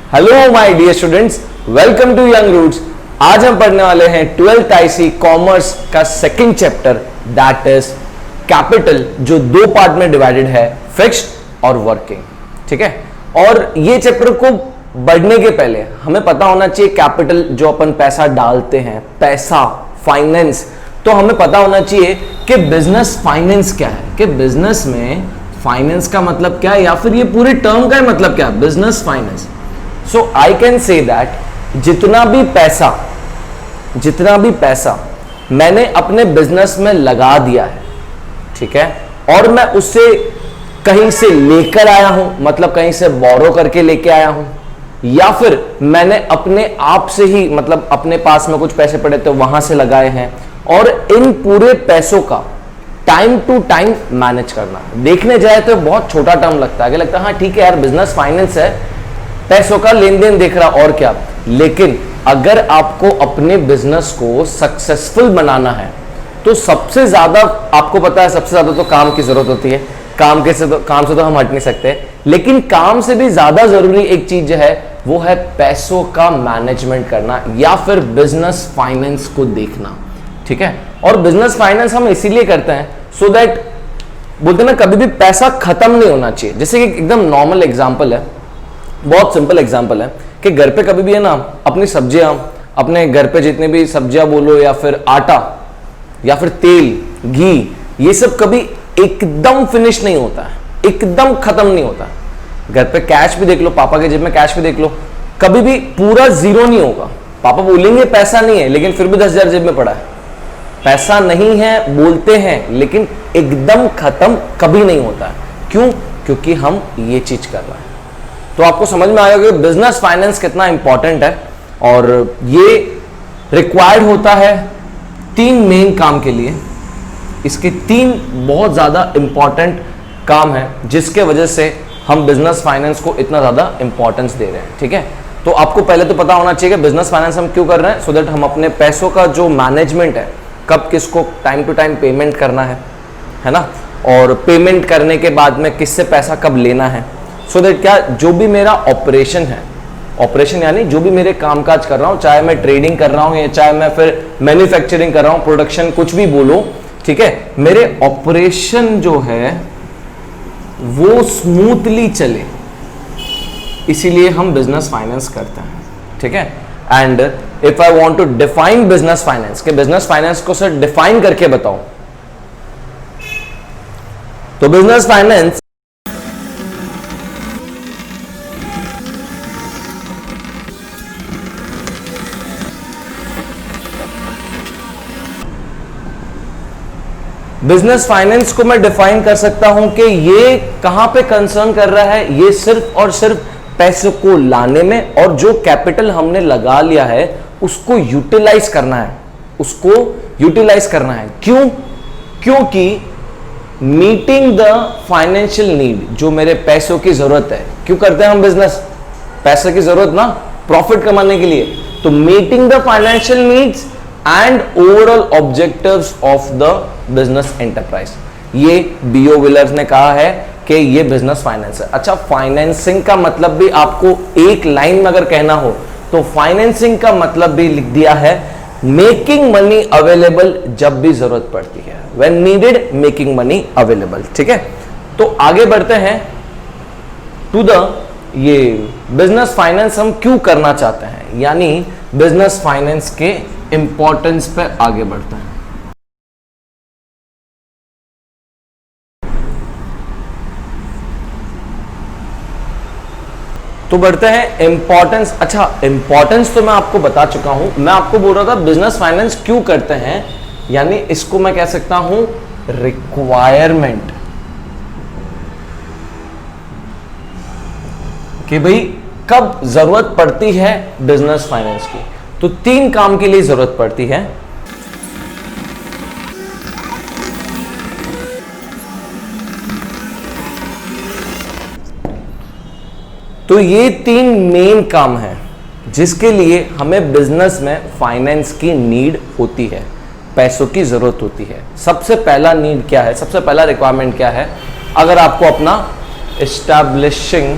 Hello my dear students, welcome to young roots. आज हम पढ़ने वाले हैं 12th IC कॉमर्स का second chapter, that is capital, जो दो पार्ट में डिवाइडेड है, फिक्स्ड और वर्किंग। ठीक है, और ये चैप्टर को बढ़ने के पहले हमें पता होना चाहिए कैपिटल, जो अपन पैसा डालते हैं, पैसा, फाइनेंस, तो हमें पता होना चाहिए कि बिजनेस फाइनेंस क्या है, कि बिजनेस में फाइनेंस का मतलब क्या है, या फिर ये पूरे टर्म का मतलब क्या है, business finance. So I can say that जितना भी पैसा मैंने अपने बिजनेस में लगा दिया है, ठीक है, और मैं उससे कहीं से लेकर आया हूं, मतलब कहीं से बोरो करके लेके आया हूं, या फिर मैंने अपने आप से ही, मतलब अपने पास में कुछ पैसे पड़े तो वहां से लगाए हैं, और इन पूरे पैसों का टाइम टू टाइम मैनेज करना। देखने जाए तो बहुत छोटा टर्म लगता है, कि लगता है हाँ ठीक है यार, बिजनेस फाइनेंस है, पैसों का लेन देन देख रहा, और क्या। लेकिन अगर आपको अपने बिजनेस को सक्सेसफुल बनाना है तो सबसे ज्यादा, आपको पता है, सबसे ज्यादा तो काम की जरूरत होती है। काम से तो हम हट नहीं सकते, लेकिन काम से भी ज्यादा जरूरी एक चीज जो है वो है पैसों का मैनेजमेंट करना, या फिर बिजनेस फाइनेंस को देखना। ठीक है, और बिजनेस फाइनेंस हम इसीलिए करते हैं सो दैट, बोलते हैं ना, कभी भी पैसा खत्म नहीं होना चाहिए। जैसे कि एकदम नॉर्मल एग्जांपल है, बहुत सिंपल एग्जांपल है, कि घर पे कभी भी है ना, अपनी सब्जियां, अपने घर पे जितने भी सब्जियां बोलो, या फिर आटा, या फिर तेल, घी, ये सब कभी एकदम फिनिश नहीं होता है, एकदम खत्म नहीं होता। घर पे कैश भी देख लो, पापा के जेब में कैश भी देख लो, कभी भी पूरा जीरो नहीं होगा। पापा बोलेंगे पैसा नहीं है, लेकिन फिर भी 10,000 जेब में पड़ा है। पैसा नहीं है बोलते हैं, लेकिन एकदम खत्म कभी नहीं होता है। क्यों? क्योंकि हम ये चीज कर रहे हैं। तो आपको समझ में आएगा कि बिजनेस फाइनेंस कितना इंपॉर्टेंट है, और ये रिक्वायर्ड होता है 3 मेन काम के लिए। इसके 3 बहुत ज्यादा इंपॉर्टेंट काम है, जिसके वजह से हम बिजनेस फाइनेंस को इतना ज्यादा इंपॉर्टेंस दे रहे हैं। ठीक है, तो आपको पहले तो पता होना चाहिए कि बिजनेस फाइनेंस हम क्यों कर रहे हैं, सो दैट हम अपने पैसों का जो मैनेजमेंट है, कब किसको टाइम टू टाइम पेमेंट करना है ना, और पेमेंट करने के बाद में किससे पैसा कब लेना है, सो दैट क्या, जो भी मेरा ऑपरेशन है, ऑपरेशन यानी जो भी मेरे कामकाज कर रहा हूं, चाहे मैं ट्रेडिंग कर रहा हूं या चाहे मैं फिर मैन्युफैक्चरिंग कर रहा हूं, प्रोडक्शन, कुछ भी बोलो, ठीक है, मेरे ऑपरेशन जो है वो स्मूथली चले, इसीलिए हम बिजनेस फाइनेंस करते हैं। ठीक है, and if I want to define business finance, के बिजनेस फाइनेंस को सर डिफाइन करके बताओ, तो बिजनेस फाइनेंस बिजनेस फाइनेंस को मैं डिफाइन कर सकता हूं कि ये कहां पे कंसर्न कर रहा है, ये सिर्फ और सिर्फ पैसे को लाने में, और जो कैपिटल हमने लगा लिया है उसको यूटिलाइज करना है, उसको यूटिलाइज करना है। क्यों? क्योंकि मीटिंग द फाइनेंशियल नीड, जो मेरे पैसों की जरूरत है, क्यों करते हैं हम बिजनेस, पैसे की जरूरत ना, प्रॉफिट कमाने के लिए, तो meeting the financial needs and overall objectives of the business enterprise, ये बीओ विलर्स ने कहा है कि ये बिजनेस फाइनेंस है। अच्छा, फाइनेंसिंग का मतलब भी आपको एक लाइन में अगर कहना हो तो फाइनेंसिंग का मतलब भी लिख दिया है, मेकिंग मनी अवेलेबल जब भी जरूरत पड़ती है, when needed making money available. ठीक है, तो आगे बढ़ते हैं टू द, ये बिजनेस फाइनेंस हम क्यों करना चाहते हैं, यानी बिजनेस फाइनेंस के इंपॉर्टेंस पे आगे बढ़ते हैं। तो बढ़ते हैं इंपॉर्टेंस। अच्छा, इंपॉर्टेंस तो मैं आपको बता चुका हूं, मैं आपको बोल रहा था बिजनेस फाइनेंस क्यों करते हैं, यानी इसको मैं कह सकता हूं रिक्वायरमेंट, कि भाई कब जरूरत पड़ती है बिजनेस फाइनेंस की। तो 3 काम के लिए जरूरत पड़ती है। तो ये 3 मेन काम हैं जिसके लिए हमें बिजनेस में फाइनेंस की नीड होती है, पैसों की जरूरत होती है। सबसे पहला नीड क्या है, सबसे पहला रिक्वायरमेंट क्या है, अगर आपको अपना एस्टैब्लिशिंग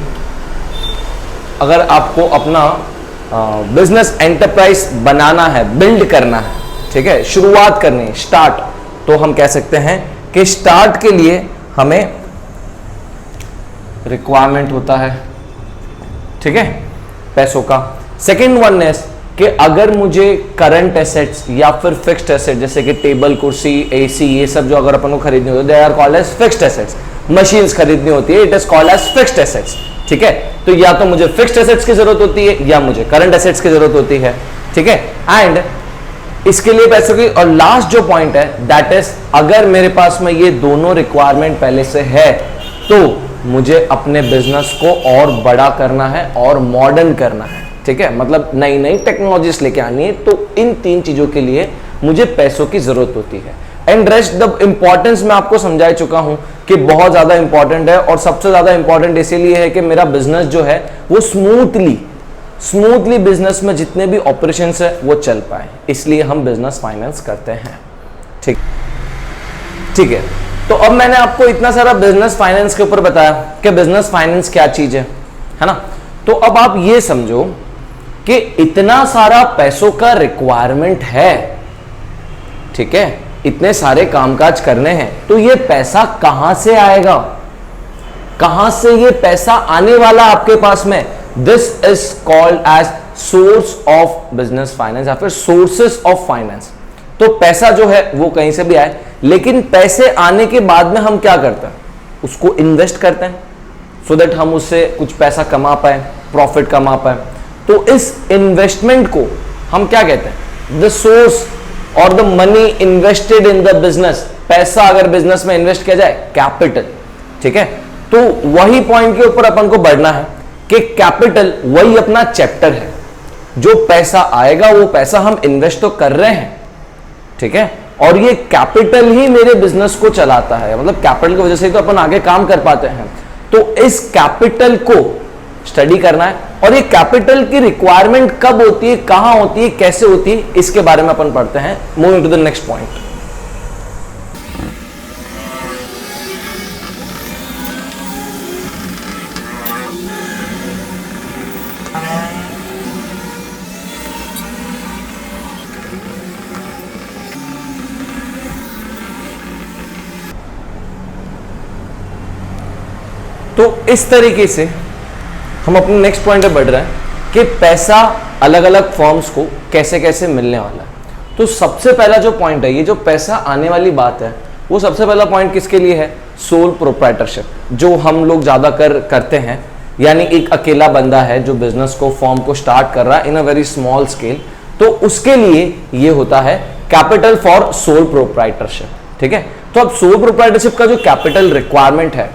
अगर आपको अपना बिजनेस एंटरप्राइज बनाना है, बिल्ड करना है, ठीक है, शुरुआत करनी है, स्टार्ट, तो हम कह सकते हैं कि स्टार्ट के लिए हमें रिक्वायरमेंट होता है, ठीक है, पैसों का। सेकेंड वन इज कि अगर मुझे करंट एसेट्स या फिर फिक्स्ड एसेट जैसे कि टेबल, कुर्सी, एसी, ये सब जो अगर अपन को खरीदनी होती है, they are called as fixed assets. Machines खरीदनी होती है, it is called as fixed assets, ठीक है। तो या तो मुझे फिक्स्ड एसेट्स की जरूरत होती है या मुझे करंट एसेट्स की जरूरत होती है, ठीक है। एंड इसके लिए पैसों की, और लास्ट जो पॉइंट है दैट इज अगर मेरे पास में ये दोनों रिक्वायरमेंट पहले से है तो मुझे अपने बिजनेस को और बड़ा करना है और मॉडर्न करना है, ठीक है, मतलब नई नई टेक्नोलॉजीज लेके आनी है। तो इन तीन चीजों के लिए मुझे पैसों की जरूरत होती है। एंड रेस्ट द इंपॉर्टेंस मैं आपको समझा चुका हूं कि बहुत ज्यादा इंपॉर्टेंट है, और सबसे ज्यादा इंपॉर्टेंट इसीलिए है कि मेरा बिजनेस जो है वो स्मूथली बिजनेस में जितने भी ऑपरेशंस है वो चल पाए, इसलिए हम बिजनेस फाइनेंस करते हैं, ठीक है। तो अब मैंने आपको इतना सारा बिजनेस फाइनेंस के ऊपर बताया कि बिजनेस फाइनेंस क्या चीज है ना। तो अब आप ये समझो कि इतना सारा पैसों का रिक्वायरमेंट है, ठीक है, इतने सारे कामकाज करने हैं, तो ये पैसा कहां से आएगा, कहां से ये पैसा आने वाला आपके पास में? This is called as source of business finance या फिर सोर्सेस ऑफ फाइनेंस। तो पैसा जो है वो कहीं से भी आए, लेकिन पैसे आने के बाद में हम क्या करते हैं? उसको इन्वेस्ट करते हैं सो दैट हम उससे कुछ पैसा कमा पाए, प्रॉफिट कमा पाए। तो इस इन्वेस्टमेंट को हम क्या कहते हैं? द सोर्स और the money invested in the business. पैसा अगर बिजनेस में इन्वेस्ट किया जाए, कैपिटल, ठीक है। तो वही पॉइंट के ऊपर अपन को बढ़ना है कि कैपिटल वही अपना चैप्टर है। जो पैसा आएगा वो पैसा हम इन्वेस्ट तो कर रहे हैं, ठीक है, और ये कैपिटल ही मेरे बिजनेस को चलाता है, मतलब कैपिटल की वजह से तो अपन आगे काम कर पाते हैं। तो इस कैपिटल को स्टडी करना है, और ये कैपिटल की रिक्वायरमेंट कब होती है, कहां होती है, कैसे होती है, इसके बारे में अपन पढ़ते हैं। Moving to the next point. तो इस तरीके से हम अपने नेक्स्ट पॉइंट पे बढ़ रहे हैं कि पैसा अलग अलग फॉर्म्स को कैसे कैसे मिलने वाला है। तो सबसे पहला जो पॉइंट है, ये जो पैसा आने वाली बात है, वो सबसे पहला पॉइंट किसके लिए है? सोल प्रोप्राइटरशिप, जो हम लोग ज्यादा करते हैं, यानी एक अकेला बंदा है जो बिजनेस को, फॉर्म को स्टार्ट कर रहा है इन अ वेरी स्मॉल स्केल, तो उसके लिए ये होता है कैपिटल फॉर सोल प्रोप्राइटरशिप, ठीक है। तो अब सोल प्रोप्राइटरशिप का जो कैपिटल रिक्वायरमेंट है,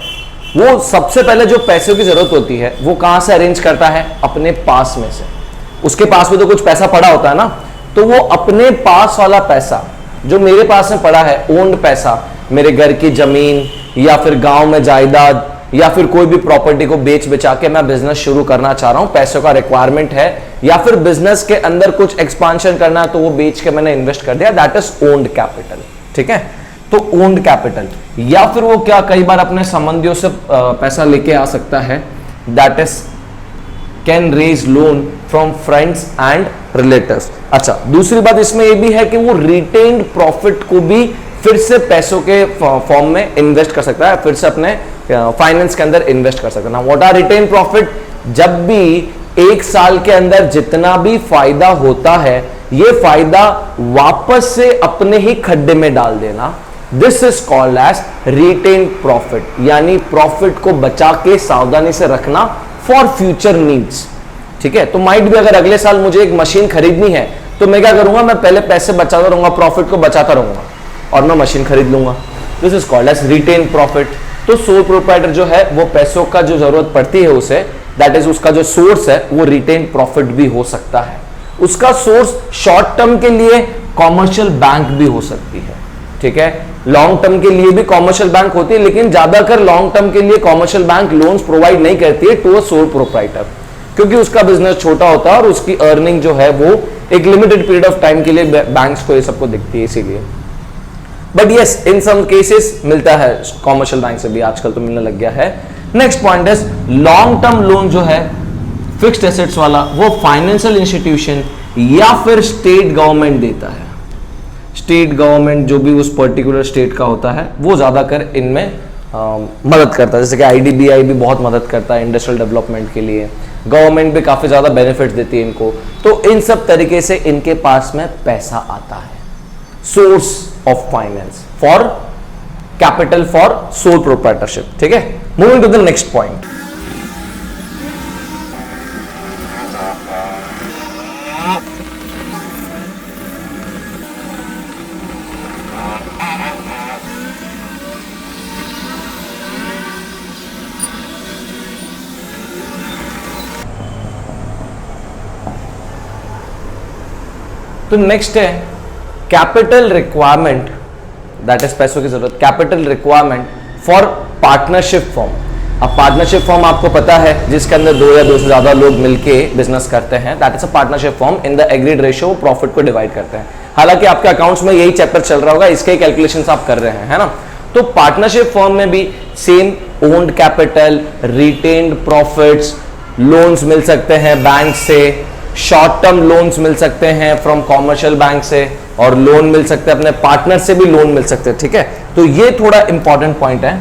वो सबसे पहले जो पैसों की जरूरत होती है वो कहां से अरेंज करता है? अपने पास में से। उसके पास में तो कुछ पैसा पड़ा होता है ना, तो वो अपने पास वाला पैसा जो मेरे पास में पड़ा है, ओन्ड पैसा, मेरे घर की जमीन या फिर गांव में जायदाद या फिर कोई भी प्रॉपर्टी को बेच बेचा के मैं बिजनेस शुरू करना चाह रहा हूं, पैसों का रिक्वायरमेंट है, या फिर बिजनेस के अंदर कुछ एक्सपांशन करना है तो वो बेच के मैंने इन्वेस्ट कर दिया, दैट इज ओन्ड कैपिटल, ठीक है। तो ओन्ड कैपिटल, या फिर वो क्या कई बार अपने संबंधियों से पैसा लेके आ सकता है, that is can raise loan from friends and relatives. अच्छा, दूसरी बात इसमें ये भी है कि वो रिटेन्ड प्रॉफिट को भी फिर से पैसों के फॉर्म में इन्वेस्ट कर सकता है, फिर से अपने फाइनेंस के अंदर इन्वेस्ट कर सकता है। What are retained profit? जब भी एक साल के अंदर जितना भी फायदा होता है, ये फायदा वापस से अपने ही खड्डे में डाल देना, this is called as retained profit, यानी प्रॉफिट को बचा के सावधानी से रखना फॉर फ्यूचर नीड्स, ठीक है। तो माइट भी अगर अगले साल मुझे एक मशीन खरीदनी है तो मैं क्या करूंगा? मैं पहले पैसे बचाता रहूंगा, प्रॉफिट को बचाता रहूंगा और मैं मशीन खरीद लूंगा। This is called as retained profit. तो सोल प्रोप्राइटर जो है वो पैसों का जो जरूरत पड़ती है उसे, दैट इज उसका जो सोर्स है वो रिटेन प्रॉफिट भी हो सकता है। उसका सोर्स शॉर्ट टर्म के लिए कॉमर्शियल बैंक भी हो सकती है, ठीक है। लॉन्ग टर्म के लिए भी कॉमर्शियल बैंक होती है, लेकिन ज्यादातर लॉन्ग टर्म के लिए कॉमर्शियल बैंक लोन्स प्रोवाइड नहीं करती है टू अ सोल प्रोप्राइटर, क्योंकि उसका बिजनेस छोटा होता है और उसकी अर्निंग जो है वो एक लिमिटेड पीरियड ऑफ टाइम के लिए बैंक्स को ये सबको दिखती है, इसीलिए। But yes, in some cases मिलता है कॉमर्शियल बैंक से भी, आजकल तो मिलने लग गया है। Next point is long term loan जो है फिक्स्ड एसेट्स वाला वो फाइनेंशियल इंस्टीट्यूशन या फिर स्टेट गवर्नमेंट देता है। स्टेट गवर्नमेंट जो भी उस पर्टिकुलर स्टेट का होता है वो ज्यादातर इनमें मदद करता है, जैसे कि आईडीबीआई भी बहुत मदद करता है इंडस्ट्रियल डेवलपमेंट के लिए, गवर्नमेंट भी काफी ज्यादा बेनिफिट्स देती है इनको। तो इन सब तरीके से इनके पास में पैसा आता है। Source of finance for capital for sole proprietorship. ठीक है, moving to the next point. तो नेक्स्ट है कैपिटल रिक्वायरमेंट, दैट इज पैसों की जरूरत, capital requirement for partnership form. अब पार्टनरशिप फॉर्म आपको पता है जिसके अंदर दो या दो से ज्यादा लोग मिलके बिजनेस करते हैं, that is a partnership form. In the agreed ratio profit को डिवाइड करते हैं। हालांकि आपके अकाउंट्स में यही चैप्टर चल रहा होगा, इसके कैलकुलेशंस आप कर रहे हैं, है ना। तो पार्टनरशिप फॉर्म में भी same owned capital, retained profits, loans मिल सकते हैं बैंक से, शॉर्ट टर्म लोन्स मिल सकते हैं फ्रॉम कॉमर्शियल बैंक से, और लोन मिल सकते हैं अपने पार्टनर से भी लोन मिल सकते हैं। ठीक है, तो ये थोड़ा इंपॉर्टेंट पॉइंट है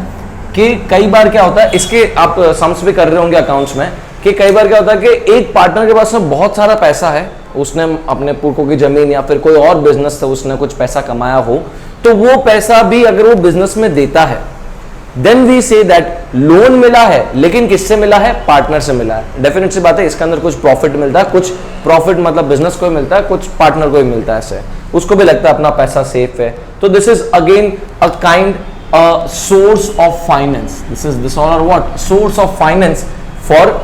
कि कई बार क्या होता है, इसके आप सम्स भी कर रहे होंगे अकाउंट्स में, कि कई बार क्या होता है कि एक पार्टनर के पास में बहुत सारा पैसा है, उसने अपने पुरखों की जमीन या फिर कोई और बिजनेस से उसने कुछ पैसा कमाया हो, तो वो पैसा भी अगर वो बिजनेस में देता है, then we say that loan मिला है, लेकिन किससे मिला है, पार्टनर से मिला है। डेफिनेट सी बात है, इसके अंदर कुछ प्रॉफिट मिलता है, कुछ प्रॉफिट मतलब बिजनेस को ही मिलता है, कुछ पार्टनर को ही मिलता है, ऐसे उसको भी लगता है अपना पैसा सेफ है। तो this is again a kind source of finance, this all are what, source of finance for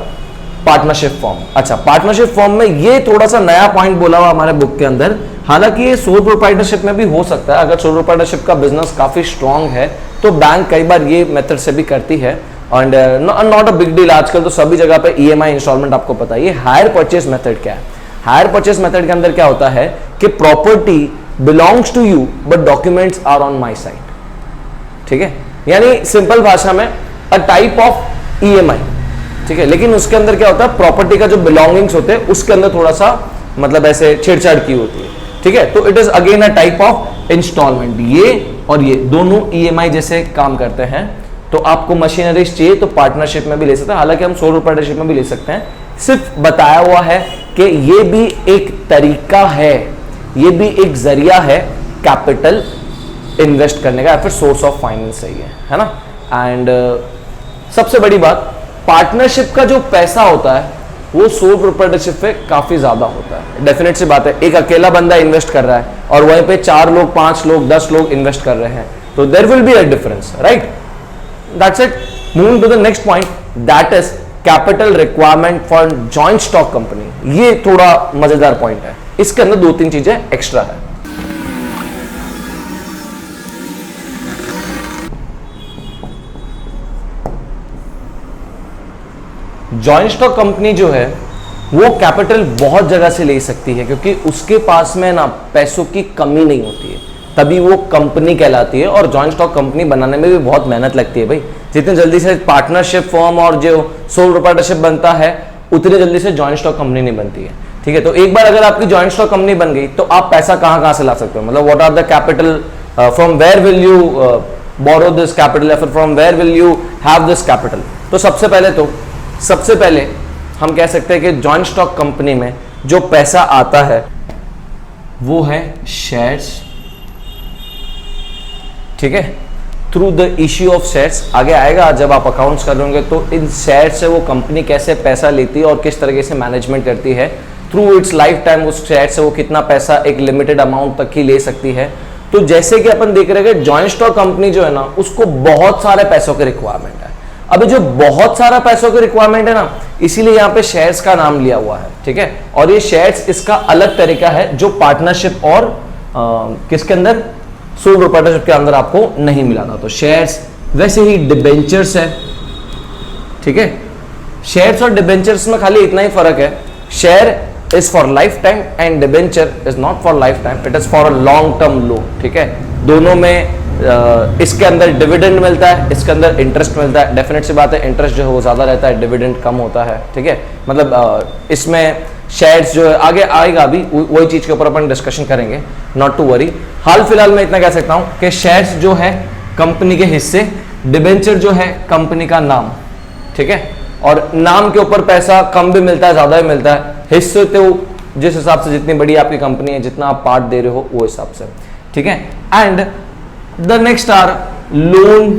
partnership form. अच्छा, पार्टनरशिप फॉर्म में ये थोड़ा सा नया पॉइंट बोला हुआ हमारे बुक के अंदर, हालांकि ये सोल प्रोप्राइटरशिप में भी हो सकता है। अगर सोल प्रोप्राइटरशिप का बिजनेस काफी स्ट्रांग है तो बैंक कई बार ये मेथड से भी करती है, and not a big deal. आजकल तो सभी जगह पे ईएमआई इंस्टॉलमेंट आपको पता है। ये हायर परचेज मेथड क्या है, हायर परचेज मेथड के अंदर क्या होता है कि property belongs to you but documents are on my side. ठीक है, यानी सिंपल भाषा में अ टाइप ऑफ ईएमआई। ठीक है, लेकिन उसके अंदर क्या होता है, प्रॉपर्टी का जो बिलोंगिंग्स होते हैं उसके अंदर थोड़ा सा मतलब ऐसे छेड़छाड़ की होती है। ठीक है, तो it is again a type of instalment. ये और ये दोनों ईएमआई जैसे काम करते हैं। तो आपको मशीनरीज चाहिए तो पार्टनरशिप में भी ले सकते हैं, हालांकि हम सोल प्रोप्राइटरशिप में भी ले सकते हैं। सिर्फ बताया हुआ है कि ये भी एक तरीका है, ये भी एक जरिया है कैपिटल इन्वेस्ट करने का, या फिर सोर्स ऑफ फाइनेंस सही है ना। एंड सबसे बड़ी बात, पार्टनरशिप का जो पैसा होता है वो सोल प्रोप्राइटरशिप पे काफी ज्यादा होता है। डेफिनेट सी बात है, एक अकेला बंदा इन्वेस्ट कर रहा है और वहीं पे 4 लोग, 5 लोग, 10 लोग इन्वेस्ट कर रहे हैं, तो there will be a difference, right. That's it. Moving to the next point, that is capital requirement for joint stock company. ये थोड़ा मजेदार पॉइंट है, इसके अंदर 2-3 चीजें एक्स्ट्रा है। जॉइंट स्टॉक कंपनी जो है वो कैपिटल बहुत जगह से ले सकती है, क्योंकि उसके पास में ना पैसों की कमी नहीं होती है, तभी वो कंपनी कहलाती है। और जॉइंट स्टॉक कंपनी बनाने में भी बहुत मेहनत लगती है भाई। जितनी जल्दी से पार्टनरशिप फॉर्म और जो सोल प्रोप्राइटरशिप बनता है, उतनी जल्दी से जॉइंट स्टॉक कंपनी नहीं बनती है। ठीक है, तो एक बार अगर आपकी जॉइंट स्टॉक कंपनी बन गई तो आप पैसा कहां से ला सकते हो, मतलब what are the capital, from where will you borrow this capital, या फिर from where will you have this capital. तो सबसे पहले हम कह सकते हैं कि जॉइंट स्टॉक कंपनी में जो पैसा आता है वो है शेयर्स। ठीक है, through the issue of shares. आगे आएगा जब आप अकाउंट्स करोगे तो इन शेयर से वो कंपनी कैसे पैसा लेती है और किस तरीके से मैनेजमेंट करती है। थ्रू इट्स लाइफ टाइम उस शेयर से वो कितना पैसा एक लिमिटेड अमाउंट तक ही ले सकती है। तो जैसे कि अपन देख रहे हैं कि जॉइंट स्टॉक कंपनी जो है ना, उसको बहुत सारे पैसों की रिक्वायरमेंट है। अभी जो बहुत सारा पैसों की रिक्वायरमेंट है ना, इसीलिए यहां पे शेयर्स का नाम लिया हुआ है। ठीक है, और ये शेयर्स इसका अलग तरीका है जो पार्टनरशिप और किसके अंदर, सोल प्रोप्राइटरशिप के अंदर आपको नहीं मिला था। तो शेयर्स, वैसे ही डिबेंचर्स है। ठीक है, शेयर्स और डिबेंचर्स में खाली इतना ही फर्क है, share is for life time and debenture is not for life time, it is for a long term loan. ठीक है, दोनों में इसके अंदर डिविडेंड मिलता है, इसके अंदर इंटरेस्ट मिलता है। डेफिनेट सी बात है, इंटरेस्ट जो है वो ज़्यादा रहता है, डिविडेंड कम होता है, ठीक है। मतलब इसमें शेयर्स जो है आगे आएगा, अभी वही चीज़ के ऊपर अपन डिस्कशन करेंगे, नॉट टू वरी। हाल फिलहाल मैं इतना कह सकता हूँ कि शेयर्स जो है कंपनी के हिस्से, डिबेंचर जो है कंपनी का नाम, ठीक है। और नाम के ऊपर पैसा कम भी मिलता है, ज़्यादा भी मिलता है। हिस्से तो जिस हिसाब से, जितनी बड़ी आपकी कंपनी है, जितना आप पार्ट दे रहे हो वो हिसाब से, ठीक है। And the next are loan.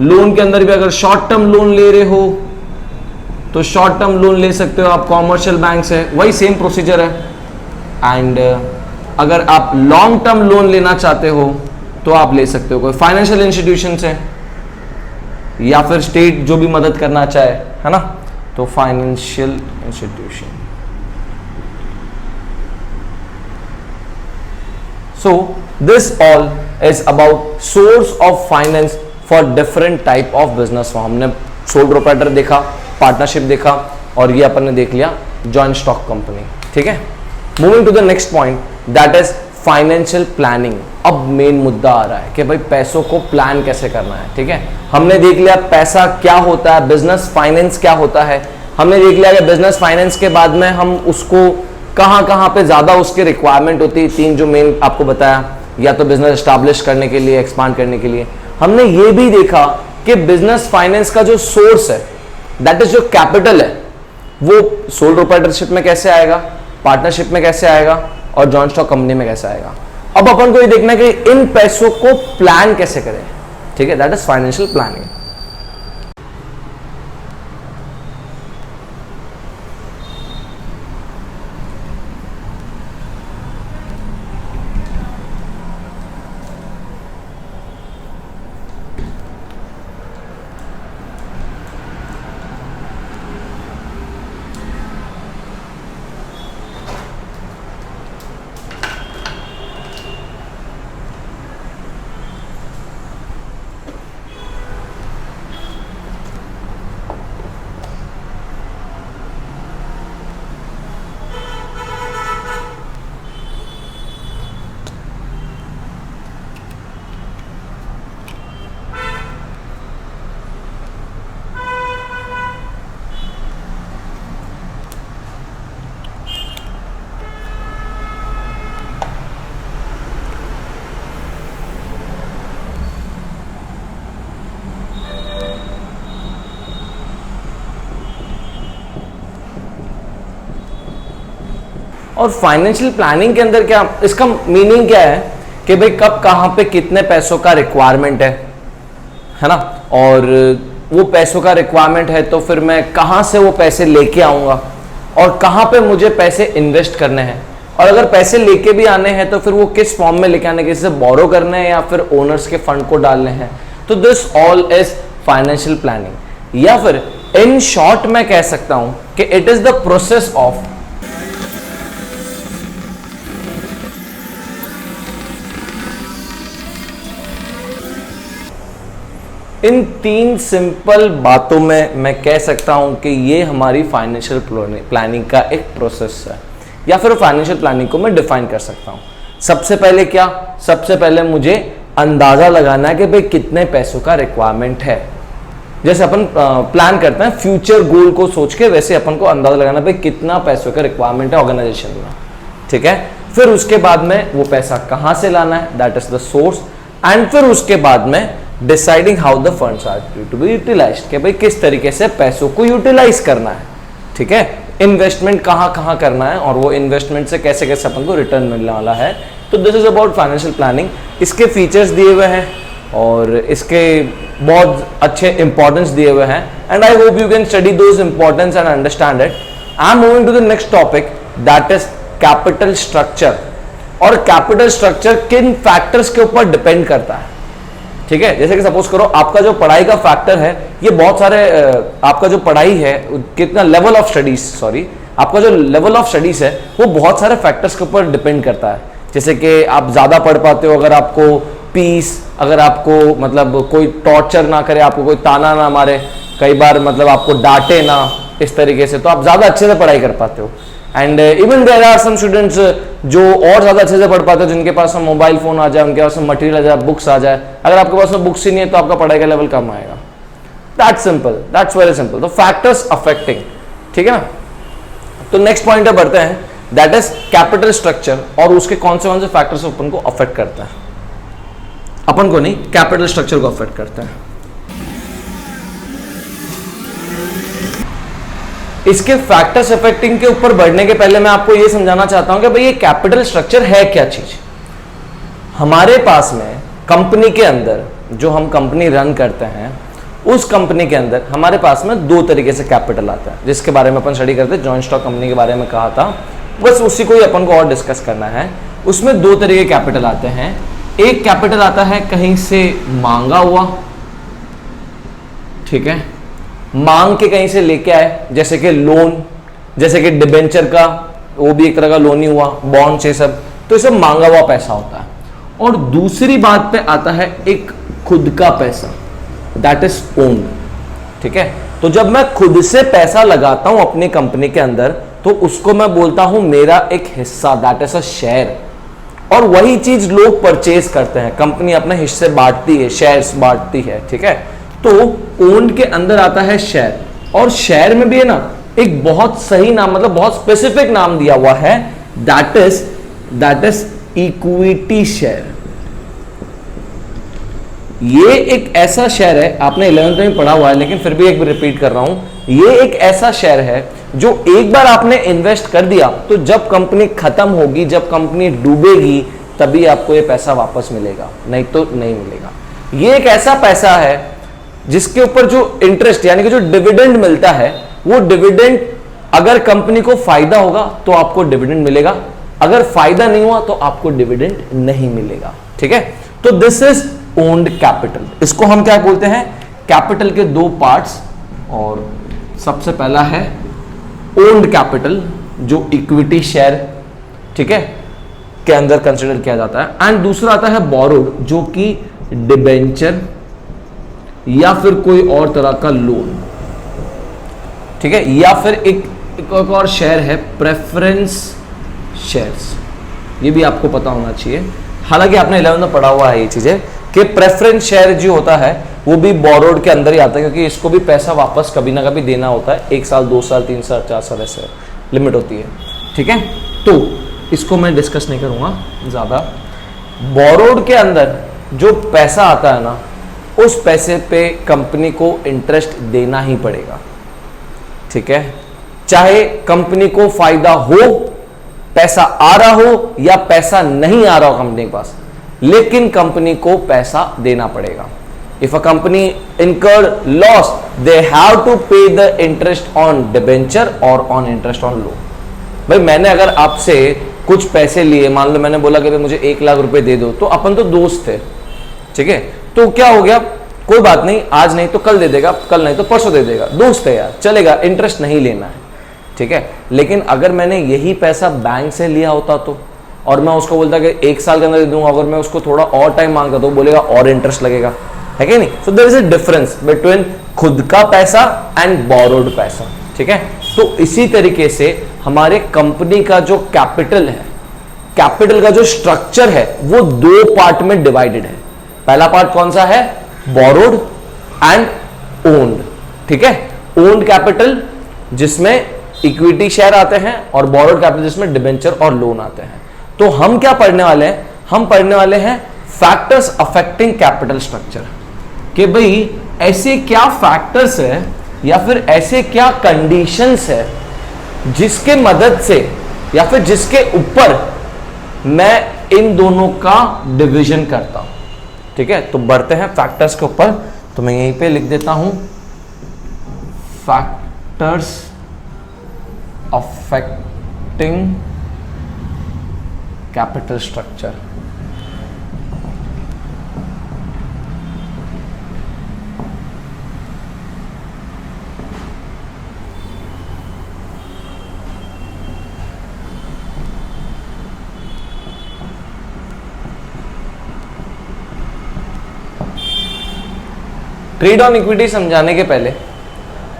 Loan के अंदर भी अगर शॉर्ट टर्म लोन ले रहे हो तो शॉर्ट टर्म लोन ले सकते हो आप कॉमर्शियल बैंक से, वही सेम प्रोसीजर है। एंड अगर आप लॉन्ग टर्म लोन लेना चाहते हो तो आप ले सकते हो कोई फाइनेंशियल इंस्टीट्यूशन से, या फिर स्टेट जो भी मदद करना चाहे, है ना, तो financial institution. So this all is about source of finance for different type of business। हमने सोल प्रोप्राइटर देखा, पार्टनरशिप देखा, और ये अपन ने देख लिया जॉइंट स्टॉक कंपनी, ठीक है। Moving to the next point, that is financial planning. अब मेन मुद्दा आ रहा है कि भाई पैसों को प्लान कैसे करना है, ठीक है। हमने देख लिया पैसा क्या होता है, बिजनेस फाइनेंस क्या होता है। हमने देख लिया कि बिजनेस फाइनेंस के बाद में हम उसको कहां पे ज्यादा उसकी रिक्वायरमेंट होती है, तीन जो मेन आपको बताया, या तो बिजनेस एस्टैब्लिश करने के लिए, एक्सपांड करने के लिए। हमने ये भी देखा कि बिजनेस फाइनेंस का जो सोर्स है, दैट इज जो कैपिटल है, वो सोल प्रोप्राइटरशिप में कैसे आएगा, पार्टनरशिप में कैसे आएगा, और जॉइंट स्टॉक कंपनी में कैसे आएगा। अब अपन को ये देखना है कि इन पैसों को प्लान कैसे करें, ठीक है, दैट इज फाइनेंशियल प्लानिंग। और फाइनेंशियल प्लानिंग के अंदर क्या, इसका मीनिंग क्या है कि भाई कब कहां पे कितने पैसों का रिक्वायरमेंट है ना, और वो पैसों का रिक्वायरमेंट है तो फिर मैं कहां से वो पैसे लेके आऊंगा, और कहां पे मुझे पैसे इन्वेस्ट करने हैं, और अगर पैसे लेके भी आने हैं तो फिर वो किस फॉर्म में लेके आने, किसी से बोरो करने हैं या फिर ओनर्स के फंड को डालने हैं। तो this all is financial planning, या फिर इन शॉर्ट मैं कह सकता हूं कि it is the process of इन तीन सिंपल बातों में मैं कह सकता हूं कि ये हमारी फाइनेंशियल प्लानिंग का एक प्रोसेस है, या फिर फाइनेंशियल प्लानिंग को मैं डिफाइन कर सकता हूं। सबसे पहले क्या, सबसे पहले मुझे अंदाजा लगाना है कि भाई कितने पैसों का रिक्वायरमेंट है। जैसे अपन प्लान करते हैं फ्यूचर गोल को सोच के, वैसे अपन को अंदाजा लगाना भाई कितना पैसों का रिक्वायरमेंट है ऑर्गेनाइजेशन में, ठीक है। फिर उसके बाद में वो पैसा कहां से लाना है, that is the source, and फिर उसके बाद में deciding how the funds are to be utilised, कि भाई किस तरीके से पैसों को यूटिलाइज करना है, ठीक है। इन्वेस्टमेंट कहाँ कहाँ करना है, और वो इन्वेस्टमेंट से कैसे कैसे अपन को रिटर्न मिलने वाला है। तो this is about financial planning. इसके फीचर्स दिए हुए हैं और इसके बहुत अच्छे इंपॉर्टेंस दिए हुए हैं, and I hope you can study those importance and understand it. I am moving to the next topic, that is capital structure. और कैपिटल स्ट्रक्चर किन फैक्टर्स के ऊपर डिपेंड करता है, ठीक है। जैसे कि सपोज करो आपका जो पढ़ाई का फैक्टर है, ये बहुत सारे आपका जो पढ़ाई है, कितना लेवल ऑफ स्टडीज, सॉरी, आपका जो लेवल ऑफ स्टडीज है वो बहुत सारे फैक्टर्स के ऊपर डिपेंड करता है। जैसे कि आप ज्यादा पढ़ पाते हो, अगर आपको पीस, अगर आपको मतलब कोई टॉर्चर ना करे, आपको कोई ताना ना मारे, कई बार मतलब आपको डांटे ना, इस तरीके से, तो आप ज्यादा अच्छे से पढ़ाई कर पाते हो। And even there are some students जो और ज्यादा अच्छे से पढ़ पाते हैं, जिनके पास मोबाइल फोन आ जाए, उनके पास मटेरियल आ जाए, बुक्स आ जाए। अगर आपके पास बुक्स ही नहीं है तो आपका पढ़ाई का लेवल कम आएगा। That's simple, that's very simple. तो फैक्टर्स अफेक्टिंग, ठीक है ना। तो नेक्स्ट पॉइंट पे बढ़ते हैं, दैट इज कैपिटल स्ट्रक्चर, और उसके कौन से फैक्टर्स अपन को अफेक्ट करता है। अपन को नहीं, कैपिटल स्ट्रक्चर को अफेक्ट करता है। इसके फैक्टर्स अफेक्टिंग के ऊपर बढ़ने के पहले मैं आपको यह समझाना चाहता हूं कि भाई ये कैपिटल स्ट्रक्चर है क्या चीज। हमारे पास में कंपनी के अंदर, जो हम कंपनी रन करते हैं, उस कंपनी के अंदर हमारे पास में दो तरीके से कैपिटल आता है, जिसके बारे में अपन स्टडी करते हैं। जॉइंट स्टॉक कंपनी के बारे में कहा था, बस उसी को ही अपन को और डिस्कस करना है। उसमें दो तरीके कैपिटल आते हैं। एक कैपिटल आता है कहीं से मांगा हुआ, ठीक है, मांग के कहीं से लेके आए, जैसे कि लोन, जैसे कि डिबेंचर का, वो भी एक तरह का लोन ही हुआ, बॉन्ड ये सब, तो ये सब मांगा हुआ पैसा होता है। और दूसरी बात पे आता है एक खुद का पैसा, दैट इज ओन्ड, ठीक है। तो जब मैं खुद से पैसा लगाता हूं अपनी कंपनी के अंदर, तो उसको मैं बोलता हूं मेरा एक हिस्सा, दैट इज अ शेयर। और वही चीज लोग परचेज करते हैं, कंपनी अपने हिस्से बांटती है, शेयर्स बांटती है, ठीक है। तो ओन्ड के अंदर आता है शेयर, और शेयर में भी है ना एक बहुत सही नाम, मतलब बहुत स्पेसिफिक नाम दिया हुआ है, दैट इज इक्विटी शेयर। ये एक ऐसा शेयर है, आपने 11th में पढ़ा हुआ है, लेकिन फिर भी एक बार रिपीट कर रहा हूं, ये एक ऐसा शेयर है जो एक बार आपने इन्वेस्ट कर दिया तो जब कंपनी खत्म होगी, जब कंपनी डूबेगी, तभी आपको ये पैसा वापस मिलेगा, नहीं तो नहीं मिलेगा। ये एक ऐसा पैसा है जिसके ऊपर जो इंटरेस्ट यानी कि जो डिविडेंड मिलता है, वो डिविडेंड अगर कंपनी को फायदा होगा तो आपको डिविडेंड मिलेगा, अगर फायदा नहीं हुआ तो आपको डिविडेंड नहीं मिलेगा, ठीक है। तो दिस इज ओन्ड कैपिटल। इसको हम क्या बोलते हैं, कैपिटल के दो पार्ट्स, और सबसे पहला है ओन्ड कैपिटल, जो इक्विटी शेयर, ठीक है, के अंदर कंसिडर किया जाता है, एंड दूसरा आता है बोरोड, जो कि डिबेंचर या फिर कोई और तरह का लोन, ठीक है, या फिर एक और शेयर है प्रेफरेंस शेयर्स। ये भी आपको पता होना चाहिए, हालांकि आपने 11th में पढ़ा हुआ है ये चीजें, कि प्रेफरेंस शेयर जो होता है वो भी बोरोड के अंदर ही आता है, क्योंकि इसको भी पैसा वापस कभी ना कभी देना होता है, 1 साल 2 साल 3 साल 4 साल ऐसे लिमिट होती है, ठीक है। तो इसको मैं डिस्कस नहीं करूंगा ज्यादा। बोरोड के अंदर जो पैसा आता है ना, उस पैसे पे कंपनी को इंटरेस्ट देना ही पड़ेगा, ठीक है, चाहे कंपनी को फायदा हो, पैसा आ रहा हो या पैसा नहीं आ रहा हो कंपनी के पास, लेकिन कंपनी को पैसा देना पड़ेगा। If a company incur loss, they have to pay the interest on debenture or on interest on loan। भाई मैंने अगर आपसे कुछ पैसे लिए, मान लो मैंने बोला कि मुझे 1 लाख रुपए दे दो, तो अपन तो दोस्त थे, ठीक है, तो क्या हो गया, कोई बात नहीं, आज नहीं तो कल दे देगा, कल नहीं तो परसों दे देगा, दोस्त है यार, चलेगा, इंटरेस्ट नहीं लेना है, ठीक है। लेकिन अगर मैंने यही पैसा बैंक से लिया होता तो, और मैं उसको बोलता कि 1 साल के अंदर दे दूंगा, अगर मैं उसको थोड़ा और टाइम मांगता तो बोलेगा और इंटरेस्ट लगेगा, है कि नहीं। So there is a difference between खुद का पैसा एंड बोरोड पैसा, ठीक है। तो इसी तरीके से हमारे कंपनी का जो कैपिटल है, कैपिटल का जो स्ट्रक्चर है, वो 2 पार्ट में डिवाइडेड है। पहला पार्ट कौन सा है, बोरोड एंड ओन्ड, ठीक है। ओन्ड कैपिटल जिसमें इक्विटी शेयर आते हैं, और बोरोड कैपिटल जिसमें डिबेंचर और लोन आते हैं। तो हम क्या पढ़ने वाले हैं, हम पढ़ने वाले हैं फैक्टर्स अफेक्टिंग कैपिटल स्ट्रक्चर, कि भाई ऐसे क्या फैक्टर्स है या फिर ऐसे क्या कंडीशंस है जिसके मदद से या फिर जिसके ऊपर मैं इन दोनों का डिवीजन करता हूं, ठीक है। तो बढ़ते हैं फैक्टर्स के ऊपर, तो मैं यहीं पे लिख देता हूं factors affecting capital structure. Trade on equity समझाने के पहले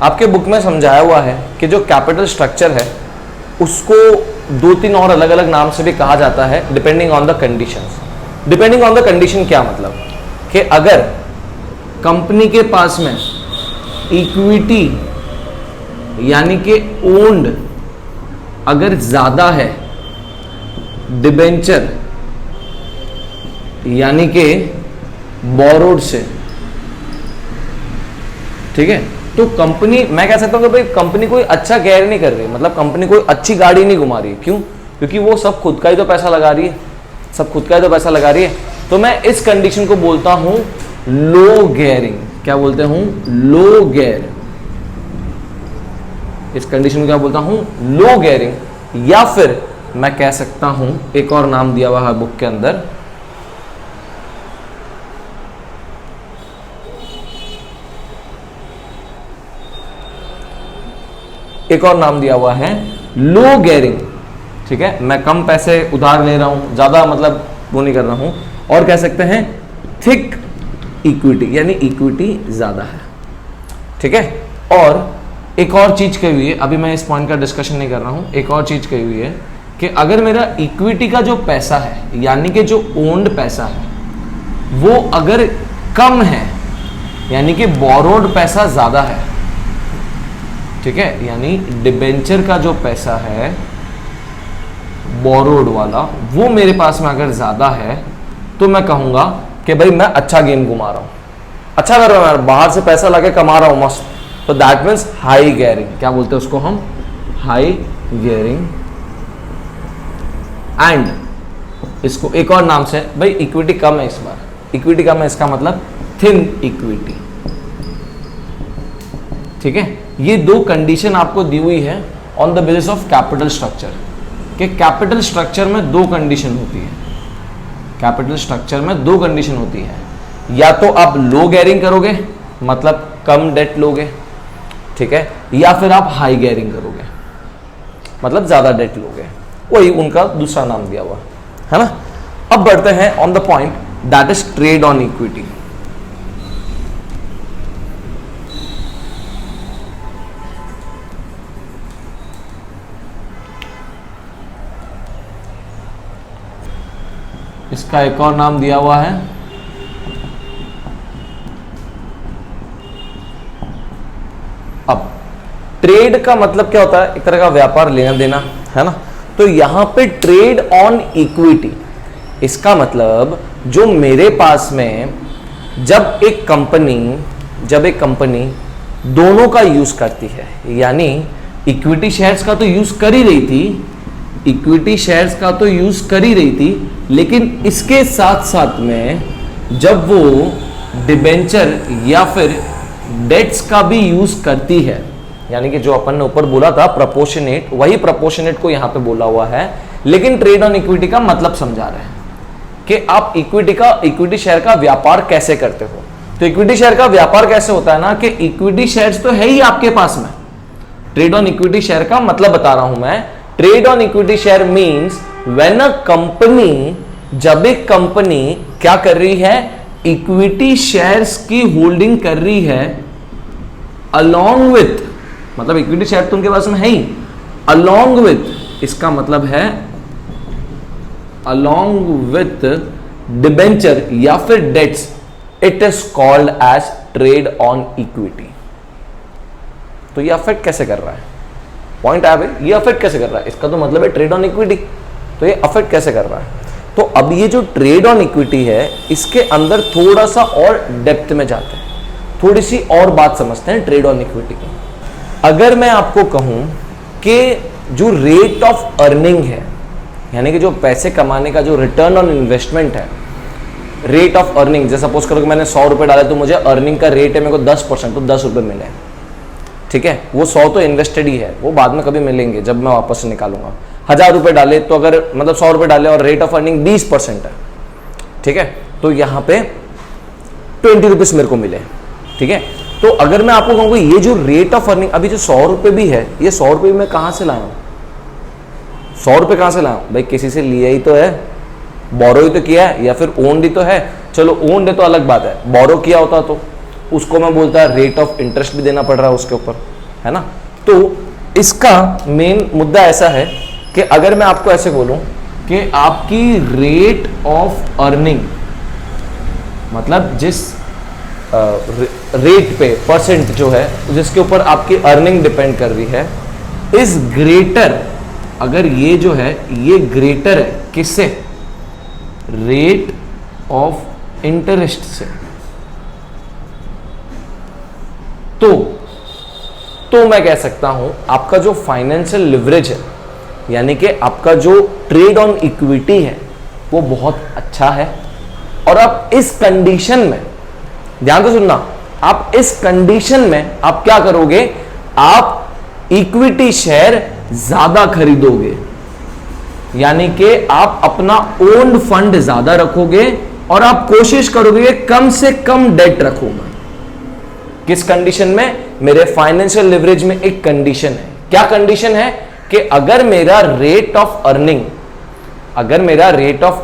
आपके बुक में समझाया हुआ है कि जो कैपिटल स्ट्रक्चर है उसको 2-3 और अलग अलग नाम से भी कहा जाता है, depending on the conditions. Depending on the condition क्या मतलब कि अगर कंपनी के पास में इक्विटी यानी कि ओन्ड अगर ज्यादा है, डिबेंचर यानी कि बोरोड से, ठीक है, तो कंपनी, मैं कह सकता हूं कि भाई कंपनी कोई अच्छा गैर नहीं कर रही, मतलब कंपनी कोई अच्छी गाड़ी नहीं घुमा रही है। क्यों? क्योंकि वो सब खुद का ही तो पैसा लगा रही है, सब खुद का ही तो पैसा लगा रही है। तो मैं इस कंडीशन को बोलता हूं लो गेयरिंग। क्या बोलते हूं? लो गेयर। इस कंडीशन को क्या बोलता हूं? लो गेयरिंग। या फिर मैं कह सकता हूं, एक और नाम दिया हुआ है बुक के अंदर, एक और नाम दिया हुआ है लो गेयरिंग। ठीक है, मैं कम पैसे उधार ले रहा हूं, ज्यादा मतलब वो नहीं कर रहा हूं। और कह सकते हैं थिक इक्विटी, यानी इक्विटी ज्यादा है। ठीक है, और एक और चीज कही हुई है, अभी मैं इस पॉइंट का डिस्कशन नहीं कर रहा हूं, एक और चीज कही हुई है कि अगर मेरा इक्विटी का जो पैसा है यानी कि जो ओन्ड पैसा है वो अगर कम है, यानी कि बोरोड पैसा ज्यादा है, ठीक है, यानी डिबेंचर का जो पैसा है बोरोड वाला वो मेरे पास में अगर ज्यादा है, तो मैं कहूंगा कि भाई मैं अच्छा गेम घुमा रहा हूं, अच्छा कर रहा हूं, बाहर से पैसा लाके कमा रहा हूं मस्त। तो दैट मीन्स हाई गेयरिंग। क्या बोलते हैं उसको हम? High gearing. एंड इसको एक और नाम से, भाई इक्विटी कम है, इस बार इक्विटी कम है, इसका मतलब थिन इक्विटी। ठीक है, ये दो कंडीशन आपको दी हुई है on the basis of capital structure, कि कैपिटल स्ट्रक्चर में दो कंडीशन होती है। कैपिटल स्ट्रक्चर में दो कंडीशन होती है, या तो आप लो गेयरिंग करोगे मतलब कम डेट लोगे, ठीक है, या फिर आप हाई गेयरिंग करोगे मतलब ज्यादा डेट लोगे। वही उनका दूसरा नाम दिया हुआ है ना। अब बढ़ते हैं on the point that is trade on equity. इसका एक और नाम दिया हुआ है अब ट्रेड का मतलब क्या होता है? एक तरह का व्यापार, लेना देना, है ना। तो यहां पे ट्रेड ऑन इक्विटी, इसका मतलब जो मेरे पास में जब एक कंपनी दोनों का यूज करती है, यानी इक्विटी शेयर्स का तो यूज कर ही रही थी, इक्विटी शेयर्स का तो यूज कर ही रही थी, लेकिन इसके साथ साथ में जब वो डिबेंचर या फिर डेट्स का भी यूज करती है, यानी कि जो अपन ने ऊपर बोला था प्रोपोर्शनेट, वही प्रोपोर्शनेट को यहां पे बोला हुआ है। लेकिन ट्रेड ऑन इक्विटी का मतलब समझा रहे हैं कि आप इक्विटी शेयर का व्यापार कैसे करते हो। तो इक्विटी शेयर का व्यापार कैसे होता है ना, कि इक्विटी शेयर्स तो है ही आपके पास में। ट्रेड ऑन इक्विटी शेयर का मतलब बता रहा हूं मैं। Trade on equity share means when a company, जब एक कंपनी क्या कर रही है, इक्विटी शेयर्स की होल्डिंग कर रही है अलोंग विथ, मतलब इक्विटी शेयर तो उनके पास में है ही, अलोंग विथ, इसका मतलब है अलोंग विथ डिबेंचर या फिर debts, it is called as trade on equity. तो ये अफेक्ट कैसे कर रहा है? पॉइंट आया भाई, ये अफेक्ट कैसे कर रहा है? इसका तो मतलब है ट्रेड ऑन इक्विटी। तो ये अफेक्ट कैसे कर रहा है? तो अब ये जो ट्रेड ऑन इक्विटी है, इसके अंदर थोड़ा सा और डेप्थ में जाते हैं, थोड़ी सी और बात समझते हैं ट्रेड ऑन इक्विटी की। अगर मैं आपको कहूं कि जो रेट ऑफ अर्निंग है, यानी कि जो पैसे कमाने का जो रिटर्न ऑन इन्वेस्टमेंट है, रेट ऑफ अर्निंग, जैसे सपोज करो कि मैंने 100 रुपए डाले तो मुझे अर्निंग का रेट है मेरे को 10%, तो 10 रुपए मिले। ठीक है, वो 100 तो इन्वेस्टेड ही है, वो बाद में कभी मिलेंगे जब मैं वापस से निकालूंगा। 1000 रुपए डाले तो अगर मतलब 100 रुपए डाले और रेट ऑफ अर्निंग 20% है, ठीक है, तो यहाँ पे 20 रुपीज मेरे को मिले। ठीक है, तो अगर मैं आपको कहूँगा ये जो रेट ऑफ अर्निंग, अभी जो 100 रुपए भी है, ये 100 रुपए मैं कहाँ से लाया हूँ? 100 रुपए कहाँ से लाया हूँ भाई? किसी से लिया ही तो है, बोरो ही तो किया है, या फिर ओन्ड ही तो है। चलो ओन्ड है तो अलग बात है, बोरो किया होता तो उसको मैं बोलता है रेट ऑफ इंटरेस्ट भी देना पड़ रहा है उसके ऊपर, है ना। तो इसका मेन मुद्दा ऐसा है कि अगर मैं आपको ऐसे बोलूं कि आपकी रेट ऑफ अर्निंग, मतलब जिस रेट पे परसेंट जो है जिसके ऊपर आपकी अर्निंग डिपेंड कर रही है, इज ग्रेटर, अगर ये जो है ये ग्रेटर है किससे? रेट ऑफ इंटरेस्ट से, तो मैं कह सकता हूं आपका जो फाइनेंशियल लिवरेज है, यानी कि आपका जो ट्रेड ऑन इक्विटी है, वो बहुत अच्छा है। और आप इस कंडीशन में, ध्यान से सुनना, आप इस कंडीशन में आप क्या करोगे? आप इक्विटी शेयर ज्यादा खरीदोगे, यानी कि आप अपना ओन्ड फंड ज्यादा रखोगे और आप कोशिश करोगे कम से कम डेट रखूंगा। किस कंडीशन में? मेरे फाइनेंशियल लिवरेज में एक कंडीशन है। क्या कंडीशन है? कि अगर मेरा रेट ऑफ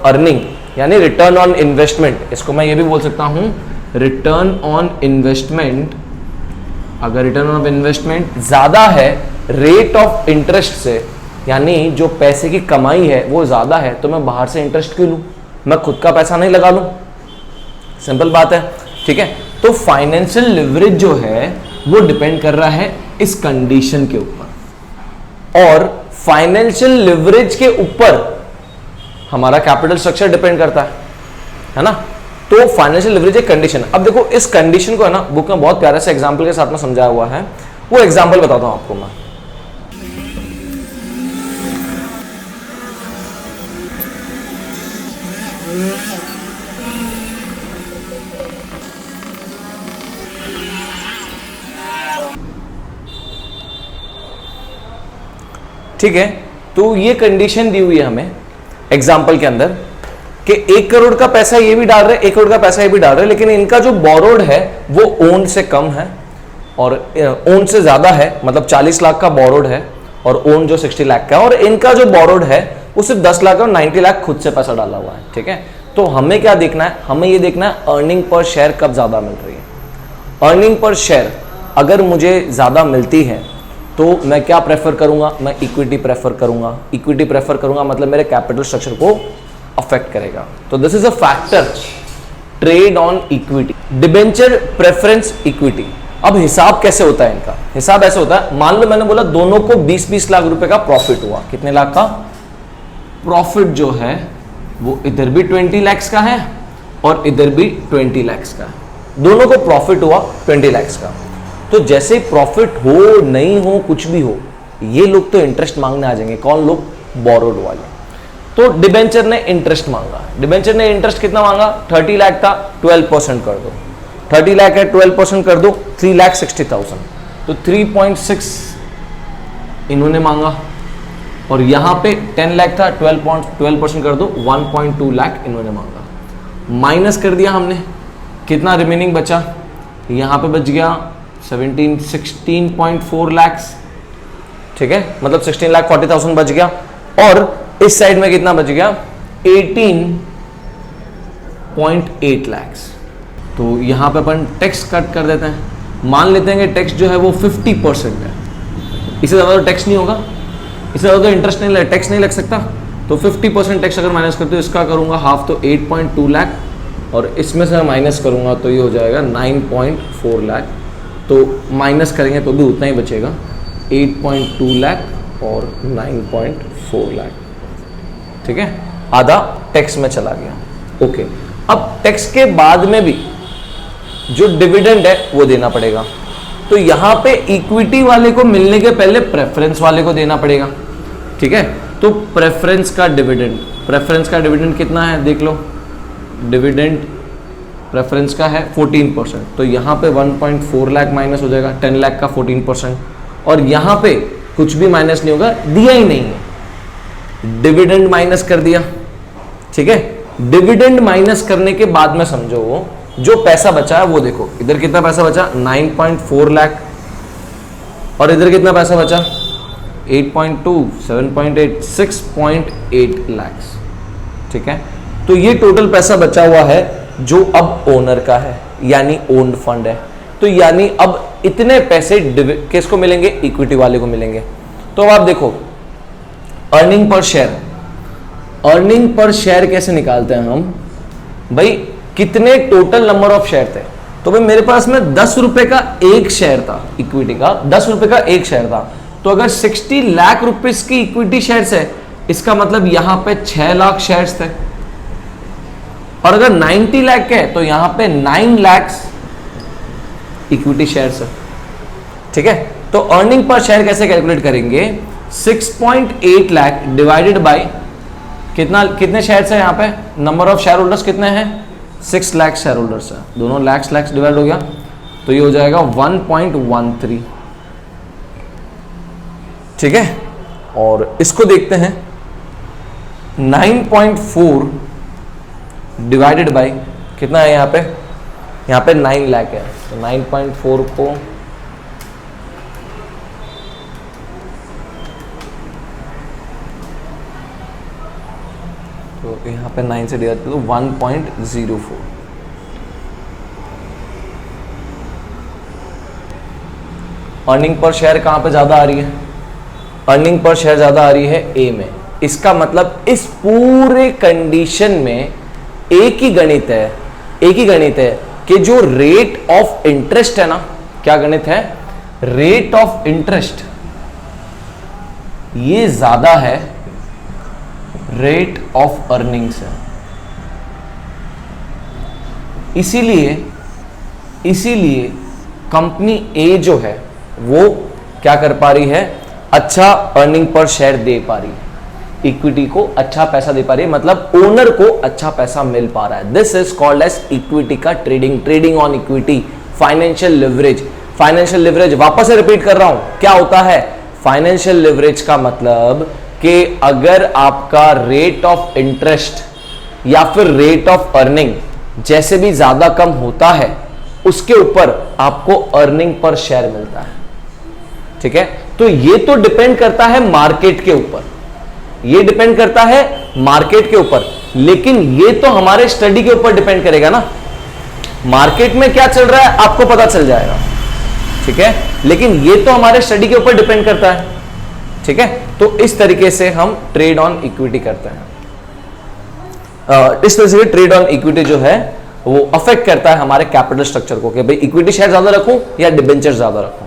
अर्निंग यानी रिटर्न ऑन इन्वेस्टमेंट, इसको मैं ये भी बोल सकता हूं रिटर्न ऑन इन्वेस्टमेंट, अगर रिटर्न ऑन इन्वेस्टमेंट ज्यादा है रेट ऑफ इंटरेस्ट से, यानी जो पैसे की कमाई है वो ज्यादा है, तो मैं बाहर से इंटरेस्ट क्यों लूं? मैं खुद का पैसा नहीं लगा लूं? सिंपल बात है, ठीक है। तो फाइनेंशियल लिवरेज जो है वो डिपेंड कर रहा है इस कंडीशन के ऊपर, और फाइनेंशियल लिवरेज के ऊपर हमारा कैपिटल स्ट्रक्चर डिपेंड करता है ना। तो फाइनेंशियल लिवरेज एक कंडीशन। अब देखो इस कंडीशन को है ना बुक में बहुत प्यारे से एग्जांपल के साथ में समझाया हुआ है, वो एग्जांपल बताता हूं आपको मैं। ठीक है, तो ये कंडीशन दी हुई है हमें एग्जाम्पल के अंदर कि 1 करोड़ का पैसा ये भी डाल रहे, 1 करोड़ का पैसा ये भी डाल रहे, लेकिन इनका जो बोरोड है वो ओन से कम है और ओन से ज्यादा है, मतलब 40 लाख का बोरोड है और ओन जो 60 लाख का है, और इनका जो बोरोड है वो सिर्फ 10 लाख और 90 लाख खुद से पैसा डाला हुआ है। ठीक है, तो हमें क्या देखना है? हमें ये देखना है अर्निंग पर शेयर कब ज्यादा मिल रही है। अर्निंग पर शेयर अगर मुझे ज्यादा मिलती है तो मैं क्या प्रेफर करूंगा? मैं इक्विटी प्रेफर करूंगा। इक्विटी प्रेफर करूंगा मतलब मेरे कैपिटल स्ट्रक्चर को अफेक्ट करेगा। तो this is a factor, trade on equity. Debenture preference equity, अब हिसाब कैसे होता है इनका? हिसाब ऐसे होता है, मान लो मैंने बोला दोनों को 20-20 लाख रुपए का प्रॉफिट हुआ। कितने लाख का प्रॉफिट जो है वो इधर भी 20 लाख का है और इधर भी 20 लाख का है। दोनों को प्रॉफिट हुआ 20 लाख का। तो जैसे प्रॉफिट हो नहीं हो कुछ भी हो, ये लोग तो इंटरेस्ट मांगने आ जाएंगे। कौन लोग? बोरोड वाले। तो डिबेंचर ने इंटरेस्ट मांगा। डिबेंचर ने इंटरेस्ट कितना मांगा? 30 लाख था, 12% कर दो। 30 लाख है, 12% कर दो, 3,60,000। तो 3.6 इन्होंने मांगा, और यहां पे 10 लाख था, 12% कर दो, 1.2 लाख इन्होंने मांगा। माइनस कर दिया हमने, कितना रिमेनिंग बचा? यहां पे बच गया 16.4 लाख। ठीक है, मतलब 16,40,000 बच गया। और इस साइड में कितना बच गया? 18.8 लाख। तो यहां पे अपन टैक्स कट कर देते हैं। मान लेते हैं कि टैक्स जो है वो 50% है। इससे ज्यादा तो टैक्स नहीं होगा, इससे ज्यादा तो इंटरेस्ट नहीं, टैक्स नहीं लग सकता। तो 50% टैक्स अगर माइनस करते हो, इसका करूंगा हाफ, तो 8.2 लाख, और इसमें से माइनस करूंगा तो ये हो जाएगा 9.4 लाख। तो माइनस करेंगे तो भी उतना ही बचेगा, 8.2 लाख और 9.4 लाख। ठीक है, आधा टैक्स में चला गया। ओके, अब टैक्स के बाद में भी जो डिविडेंड है वो देना पड़ेगा। तो यहां पे इक्विटी वाले को मिलने के पहले प्रेफरेंस वाले को देना पड़ेगा। ठीक है, तो प्रेफरेंस का डिविडेंड कितना है देख लो। डिविडेंड प्रेफरेंस का है 14%, तो यहाँ पे 1.4 लाख माइनस हो जाएगा, 10 लाख का 14%, और यहाँ पे कुछ भी माइनस नहीं होगा, दिया ही नहीं है, डिविडेंड माइनस कर दिया। ठीक है, डिविडेंड माइनस करने के बाद में समझो वो जो पैसा बचा है वो देखो, इधर कितना पैसा बचा? 9.4 लाख, और इधर कितना पैसा बचा? 8.2, 7.8, 6.8 लाख। ठीक है, तो ये टोटल पैसा बचा हुआ है जो अब ओनर का है, यानी ओन्ड फंड है। तो यानी अब इतने पैसे किसको मिलेंगे, इक्विटी वाले को मिलेंगे। तो अब आप देखो earning per share, earning per share कैसे निकालते हैं हम भाई, कितने टोटल नंबर ऑफ शेयर थे। तो भाई मेरे पास में 10 रुपए का एक शेयर था, इक्विटी का 10 रुपए का एक शेयर था। तो अगर 60 लाख रुपीस की इक्विटी शेयर्स है, इसका मतलब यहां पे 6 लाख शेयर्स थे। और अगर 90 लाख के है तो यहां पे 9 लाख इक्विटी शेयर्स है। ठीक है, तो अर्निंग पर शेयर कैसे कैलकुलेट करेंगे, 6.8 लाख डिवाइडेड बाय कितने शेयर्स है, यहां पे नंबर ऑफ शेयर होल्डर्स कितने हैं, 6 लाख शेयर होल्डर्स है, दोनों लाख डिवाइड हो गया तो ये हो जाएगा 1.13। ठीक है, और इसको देखते हैं 9.4 डिवाइडेड बाय कितना है, यहां पे 9 लाख है, तो 9.4 को तो यहां पे 9 से डिवाइड तो 1.04। अर्निंग पर शेयर कहां पे ज्यादा आ रही है, अर्निंग पर शेयर ज्यादा आ रही है ए में। इसका मतलब इस पूरे कंडीशन में एक ही गणित है कि जो रेट ऑफ इंटरेस्ट है ना, क्या गणित है, रेट ऑफ इंटरेस्ट ये ज्यादा है रेट ऑफ अर्निंग्स है। इसीलिए कंपनी ए जो है वो क्या कर पा रही है, अच्छा अर्निंग पर शेयर दे पा रही है, इक्विटी को अच्छा पैसा दे पा रही है, मतलब ओनर को अच्छा पैसा मिल पा रहा है। This is called as equity का trading on equity, financial leverage. Financial leverage वापस से रिपीट कर रहा हूं, क्या होता है फाइनेंशियल लिवरेज का मतलब कि अगर आपका रेट ऑफ इंटरेस्ट या फिर रेट ऑफ अर्निंग जैसे भी ज्यादा कम होता है, उसके ऊपर आपको अर्निंग पर शेयर मिलता है। ठीक है, तो ये तो डिपेंड करता है मार्केट के ऊपर, ये डिपेंड करता है मार्केट के ऊपर, लेकिन ये तो हमारे स्टडी के ऊपर डिपेंड करेगा ना। मार्केट में क्या चल रहा है आपको पता चल जाएगा, ठीक है, लेकिन ये तो हमारे स्टडी के ऊपर डिपेंड करता है। ठीक है, तो इस तरीके से हम ट्रेड ऑन इक्विटी करते हैं। इस तरह से ट्रेड ऑन इक्विटी जो है वो अफेक्ट करता है हमारे कैपिटल स्ट्रक्चर को, कि भाई इक्विटी शेयर ज्यादा रखूं या डिबेंचर ज्यादा रखूं।